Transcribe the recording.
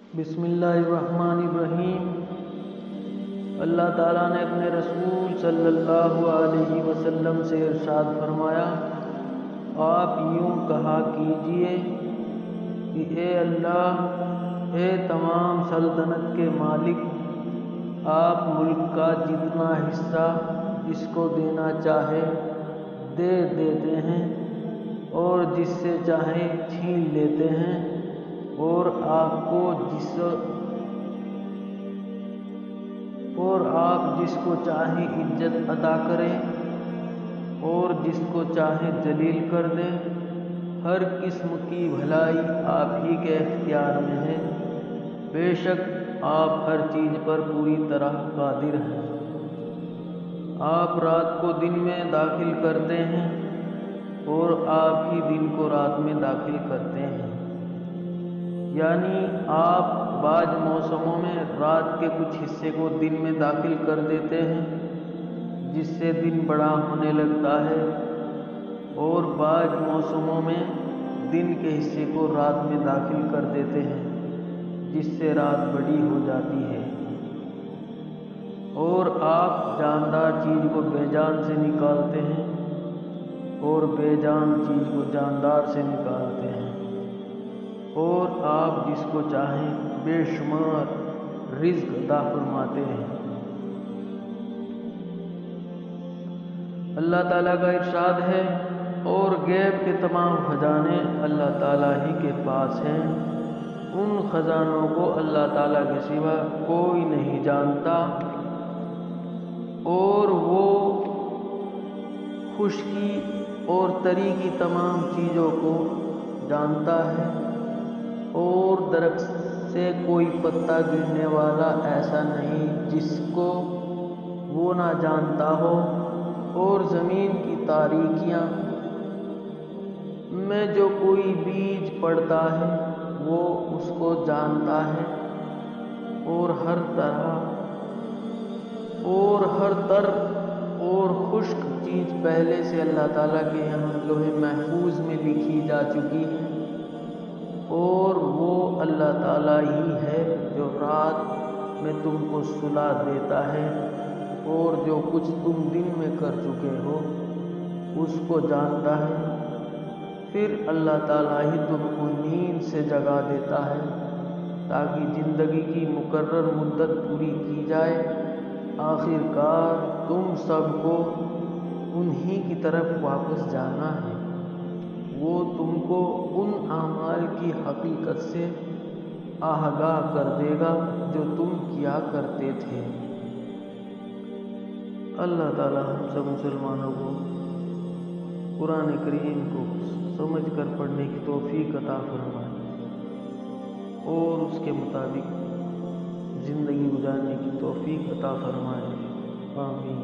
بسم اللہ الرحمن الرحیم۔ اللہ تعالیٰ نے اپنے رسول صلی اللہ علیہ وسلم سے ارشاد فرمایا، آپ یوں کہا کیجئے کہ اے اللہ، اے تمام سلطنت کے مالک، آپ ملک کا جتنا حصہ جس کو دینا چاہے دے دیتے ہیں اور جس سے چاہیں چھین لیتے ہیں، اور آپ جس کو چاہیں عزت عطا کریں اور جس کو چاہیں ذلیل کر دیں۔ ہر قسم کی بھلائی آپ ہی کے اختیار میں ہے، بے شک آپ ہر چیز پر پوری طرح قادر ہیں۔ آپ رات کو دن میں داخل کرتے ہیں اور آپ ہی دن کو رات میں داخل کرتے ہیں، یعنی آپ بعض موسموں میں رات کے کچھ حصے کو دن میں داخل کر دیتے ہیں جس سے دن بڑا ہونے لگتا ہے، اور بعض موسموں میں دن کے حصے کو رات میں داخل کر دیتے ہیں جس سے رات بڑی ہو جاتی ہے، اور آپ جاندار چیز کو بے جان سے نکالتے ہیں اور بے جان چیز کو جاندار سے نکالتے ہیں، اور آپ جس کو چاہیں بے شمار رزق عطا فرماتے ہیں۔ اللہ تعالیٰ کا ارشاد ہے، اور غیب کے تمام خزانے اللہ تعالیٰ ہی کے پاس ہیں، ان خزانوں کو اللہ تعالیٰ کے سوا کوئی نہیں جانتا، اور وہ خشکی اور تری کی تمام چیزوں کو جانتا ہے، اور درخت سے کوئی پتا گرنے والا ایسا نہیں جس کو وہ نہ جانتا ہو، اور زمین کی تاریکیاں میں جو کوئی بیج پڑتا ہے وہ اس کو جانتا ہے، اور ہر تر اور خشک چیز پہلے سے اللہ تعالیٰ کے یہاں لوح محفوظ میں لکھی جا چکی ہے، اور وہ اللہ تعالیٰ ہی ہے جو رات میں تم کو سلا دیتا ہے، اور جو کچھ تم دن میں کر چکے ہو اس کو جانتا ہے۔ پھر اللہ تعالیٰ ہی تم کو نیند سے جگا دیتا ہے تاکہ زندگی کی مقرر مدت پوری کی جائے۔ آخر کار تم سب کو انہی کی طرف واپس جانا ہے، وہ تم کو ان اعمال کی حقیقت سے آگاہ کر دے گا جو تم کیا کرتے تھے۔ اللہ تعالیٰ ہم سب مسلمانوں کو قرآن کریم کو سمجھ کر پڑھنے کی توفیق عطا فرمائے اور اس کے مطابق زندگی گزارنے کی توفیق عطا فرمائے، آمین۔